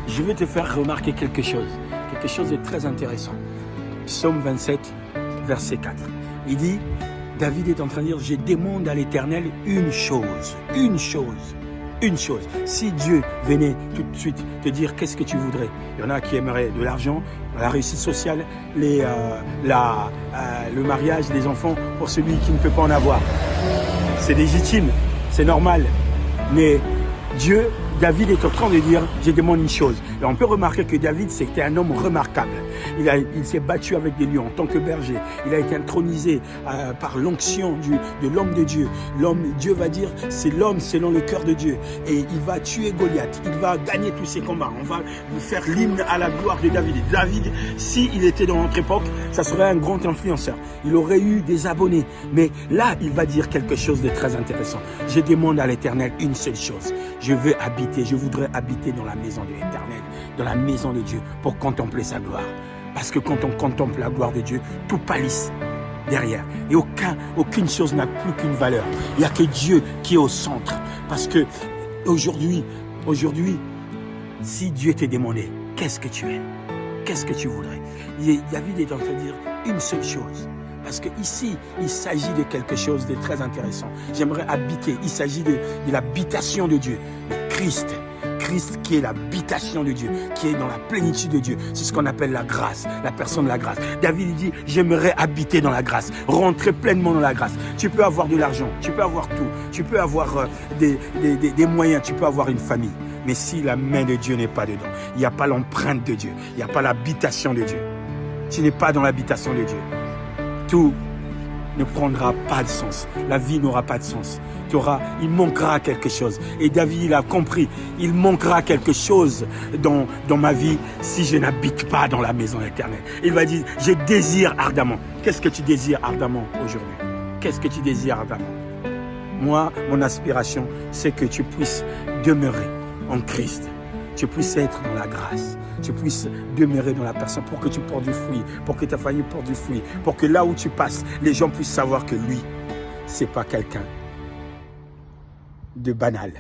je veux te faire remarquer quelque chose de très intéressant. Psaume 27, verset 4. Il dit, David est en train de dire, je demande à l'Éternel une chose. Si Dieu venait tout de suite te dire qu'est-ce que tu voudrais, il y en a qui aimeraient de l'argent, la réussite sociale, le mariage, les enfants pour celui qui ne peut pas en avoir. C'est légitime, c'est normal. Mais David est en train de dire, je demande une chose. Et on peut remarquer que David, c'était un homme remarquable. Il s'est battu avec des lions en tant que berger. Il a été intronisé par l'onction de l'homme de Dieu. Dieu va dire, c'est l'homme selon le cœur de Dieu. Et il va tuer Goliath. Il va gagner tous ses combats. On va faire l'hymne à la gloire de David. Et David, s'il était dans notre époque, ça serait un grand influenceur. Il aurait eu des abonnés. Mais là, il va dire quelque chose de très intéressant. Je demande à l'Éternel une seule chose. Je voudrais habiter dans la maison de l'Éternel, dans la maison de Dieu, pour contempler sa gloire. Parce que quand on contemple la gloire de Dieu, tout pâlisse derrière. Et aucune chose n'a plus qu'une valeur. Il n'y a que Dieu qui est au centre. Parce que aujourd'hui, si Dieu t'est demandé, qu'est-ce que tu es? Qu'est-ce que tu voudrais? David est en train de dire une seule chose. Parce qu'ici, il s'agit de quelque chose de très intéressant. J'aimerais habiter. Il s'agit de l'habitation de Dieu. Christ qui est l'habitation de Dieu, qui est dans la plénitude de Dieu. C'est ce qu'on appelle la grâce, la personne de la grâce. David dit, j'aimerais habiter dans la grâce, rentrer pleinement dans la grâce. Tu peux avoir de l'argent, tu peux avoir tout, tu peux avoir des moyens, tu peux avoir une famille. Mais si la main de Dieu n'est pas dedans, il n'y a pas l'empreinte de Dieu, il n'y a pas l'habitation de Dieu. Tu n'es pas dans l'habitation de Dieu. Tout ne prendra pas de sens. La vie n'aura pas de sens. Il manquera quelque chose. Et David, il a compris, il manquera quelque chose dans ma vie si je n'habite pas dans la maison éternelle. Il va dire, je désire ardemment. Qu'est-ce que tu désires ardemment aujourd'hui? Qu'est-ce que tu désires ardemment? Moi, mon aspiration, c'est que tu puisses demeurer en Christ. Tu puisses être dans la grâce, tu puisses demeurer dans la personne pour que tu portes du fruit, pour que ta famille porte du fruit, pour que là où tu passes, les gens puissent savoir que lui, c'est pas quelqu'un de banal.